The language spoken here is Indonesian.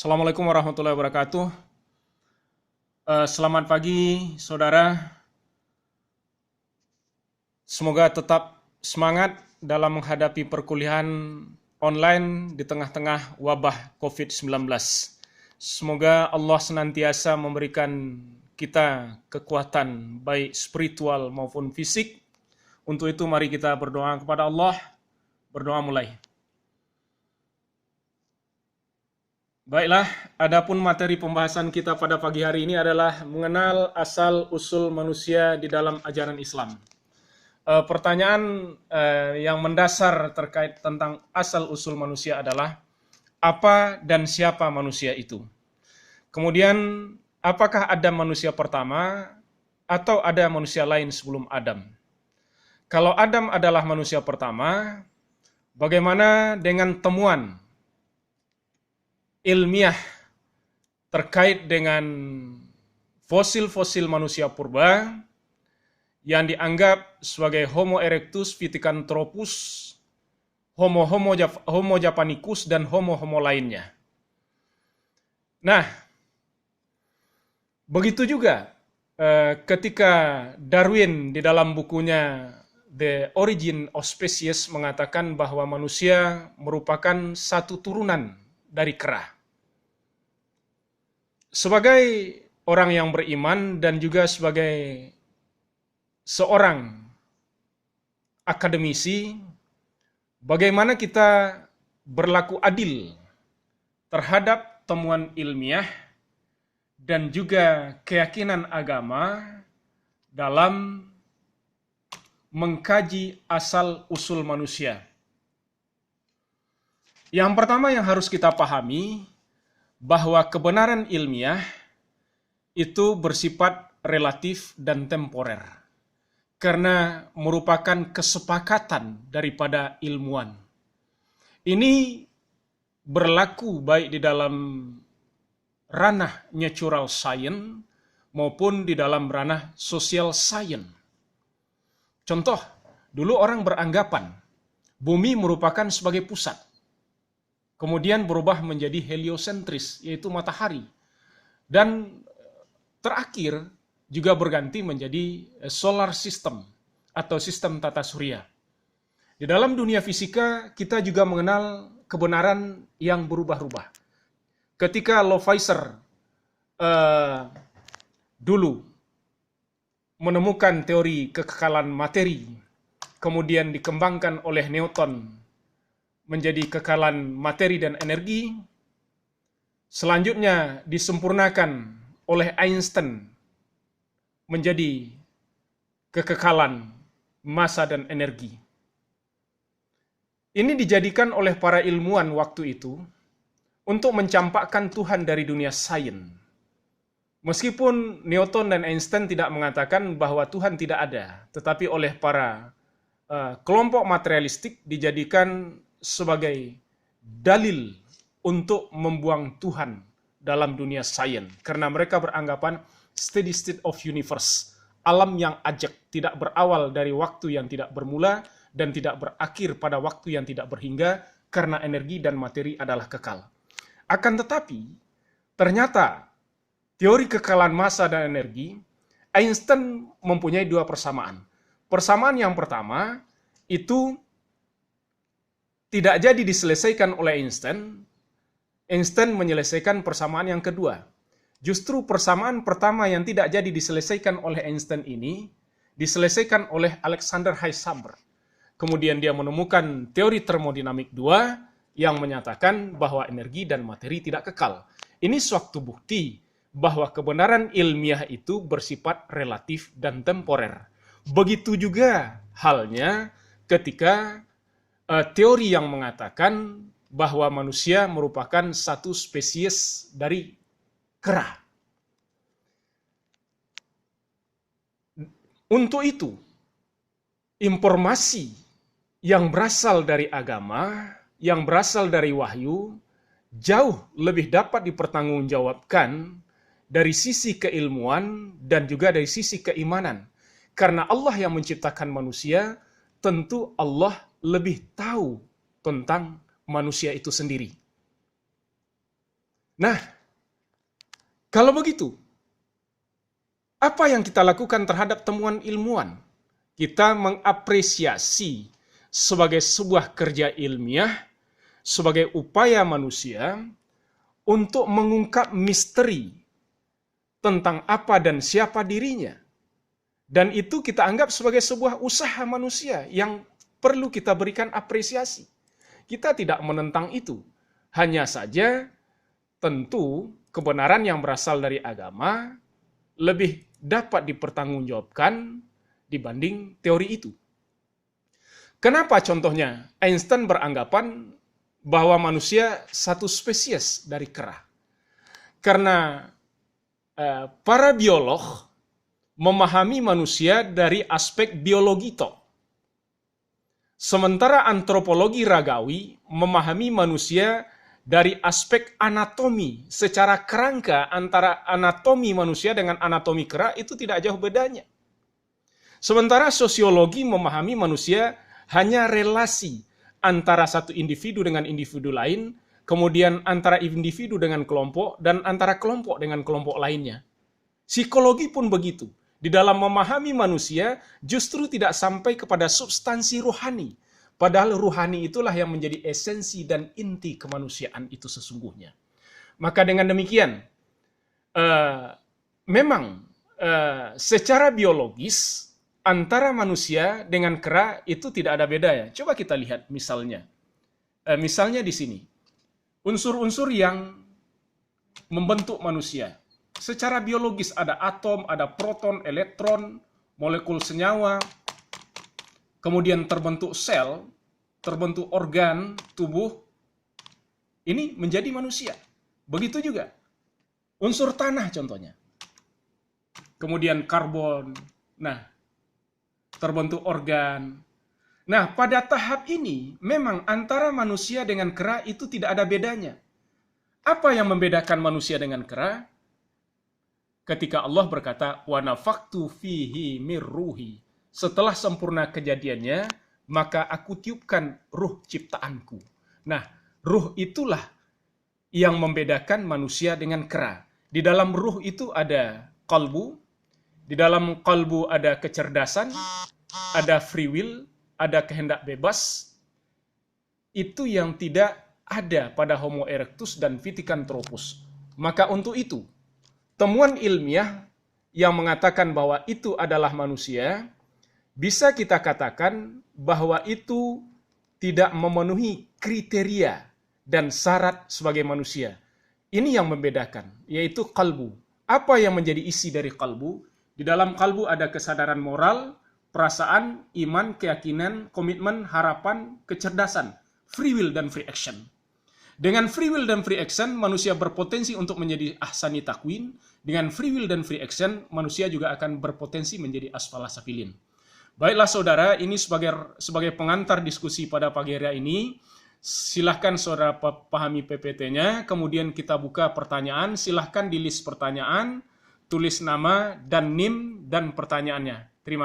Assalamualaikum warahmatullahi wabarakatuh. Selamat pagi, saudara. Semoga tetap semangat dalam menghadapi perkuliahan online di tengah-tengah wabah COVID-19. Semoga Allah senantiasa memberikan kita kekuatan baik spiritual maupun fisik. Untuk itu mari kita berdoa kepada Allah. Berdoa mulai. Baiklah, adapun materi pembahasan kita pada pagi hari ini adalah mengenal asal-usul manusia di dalam ajaran Islam. Pertanyaan yang mendasar terkait tentang asal-usul manusia adalah apa dan siapa manusia itu? Kemudian, apakah ada manusia pertama atau ada manusia lain sebelum Adam? Kalau Adam adalah manusia pertama, bagaimana dengan temuan ilmiah terkait dengan fosil-fosil manusia purba yang dianggap sebagai Homo erectus, Pithecanthropus, Homo japanicus, dan Homo lainnya. Nah, begitu juga ketika Darwin di dalam bukunya The Origin of Species mengatakan bahwa manusia merupakan satu turunan dari kera. Sebagai orang yang beriman dan juga sebagai seorang akademisi, bagaimana kita berlaku adil terhadap temuan ilmiah dan juga keyakinan agama dalam mengkaji asal-usul manusia. Yang pertama yang harus kita pahami, bahwa kebenaran ilmiah itu bersifat relatif dan temporer, karena merupakan kesepakatan daripada ilmuwan. Ini berlaku baik di dalam ranah natural science maupun di dalam ranah social science. Contoh, dulu orang beranggapan bumi merupakan sebagai pusat. Kemudian berubah menjadi heliosentris, yaitu matahari. Dan terakhir juga berganti menjadi solar system atau sistem tata surya. Di dalam dunia fisika, kita juga mengenal kebenaran yang berubah-ubah. Ketika Lavoisier dulu menemukan teori kekekalan materi, kemudian dikembangkan oleh Newton menjadi kekekalan materi dan energi, selanjutnya disempurnakan oleh Einstein menjadi kekekalan massa dan energi. Ini dijadikan oleh para ilmuwan waktu itu untuk mencampakkan Tuhan dari dunia sains. Meskipun Newton dan Einstein tidak mengatakan bahwa Tuhan tidak ada, tetapi oleh para kelompok materialistik dijadikan sebagai dalil untuk membuang Tuhan dalam dunia sains. Karena mereka beranggapan steady state of universe, alam yang ajak, tidak berawal dari waktu yang tidak bermula dan tidak berakhir pada waktu yang tidak berhingga, karena energi dan materi adalah kekal. Akan tetapi, ternyata teori kekekalan massa dan energi, Einstein mempunyai dua persamaan. Persamaan yang pertama, itu tidak jadi diselesaikan oleh Einstein. Einstein menyelesaikan persamaan yang kedua. Justru persamaan pertama yang tidak jadi diselesaikan oleh Einstein ini diselesaikan oleh Alexander Heisenberg. Kemudian dia menemukan teori termodinamik 2 yang menyatakan bahwa energi dan materi tidak kekal. Ini suatu bukti bahwa kebenaran ilmiah itu bersifat relatif dan temporer. Begitu juga halnya ketika teori yang mengatakan bahwa manusia merupakan satu spesies dari kera. Untuk itu, informasi yang berasal dari agama, yang berasal dari wahyu, jauh lebih dapat dipertanggungjawabkan dari sisi keilmuan dan juga dari sisi keimanan. Karena Allah yang menciptakan manusia, tentu Allah lebih tahu tentang manusia itu sendiri. Nah, kalau begitu, apa yang kita lakukan terhadap temuan ilmuwan? Kita mengapresiasi sebagai sebuah kerja ilmiah, sebagai upaya manusia untuk mengungkap misteri tentang apa dan siapa dirinya. Dan itu kita anggap sebagai sebuah usaha manusia yang perlu kita berikan apresiasi. Kita tidak menentang itu. Hanya saja tentu kebenaran yang berasal dari agama lebih dapat dipertanggungjawabkan dibanding teori itu. Kenapa contohnya Einstein beranggapan bahwa manusia satu spesies dari kera? Karena para biolog memahami manusia dari aspek biologito. Sementara antropologi ragawi memahami manusia dari aspek anatomi. Secara kerangka antara anatomi manusia dengan anatomi kera itu tidak jauh bedanya. Sementara sosiologi memahami manusia hanya relasi antara satu individu dengan individu lain, kemudian antara individu dengan kelompok, dan antara kelompok dengan kelompok lainnya. Psikologi pun begitu. Di dalam memahami manusia justru tidak sampai kepada substansi rohani. Padahal rohani itulah yang menjadi esensi dan inti kemanusiaan itu sesungguhnya. Maka dengan demikian, memang secara biologis antara manusia dengan kera itu tidak ada beda ya. Coba kita lihat misalnya. Misalnya di sini. Unsur-unsur yang membentuk manusia. Secara biologis ada atom, ada proton, elektron, molekul senyawa, kemudian terbentuk sel, terbentuk organ tubuh, ini menjadi manusia. Begitu juga unsur tanah contohnya. Kemudian karbon, nah terbentuk organ. Nah pada tahap ini memang antara manusia dengan kera itu tidak ada bedanya. Apa yang membedakan manusia dengan kera? Ketika Allah berkata, wa nafaktu fihi mir ruhi. Setelah sempurna kejadiannya, maka aku tiupkan ruh ciptaanku. Nah, ruh itulah yang membedakan manusia dengan kera. Di dalam ruh itu ada qalbu, di dalam qalbu ada kecerdasan, ada free will, ada kehendak bebas. Itu yang tidak ada pada Homo erectus dan Pithecanthropus. Maka untuk itu, temuan ilmiah yang mengatakan bahwa itu adalah manusia, bisa kita katakan bahwa itu tidak memenuhi kriteria dan syarat sebagai manusia. Ini yang membedakan, yaitu qalbu. Apa yang menjadi isi dari qalbu? Di dalam qalbu ada kesadaran moral, perasaan, iman, keyakinan, komitmen, harapan, kecerdasan, free will dan free action. Dengan free will dan free action, manusia berpotensi untuk menjadi ahsani takwin. Dengan free will dan free action, manusia juga akan berpotensi menjadi asfala safilin. Baiklah saudara, ini sebagai pengantar diskusi pada pagi hari ini. Silahkan saudara pahami PPT-nya, kemudian kita buka pertanyaan. Silahkan di list pertanyaan, tulis nama dan NIM dan pertanyaannya.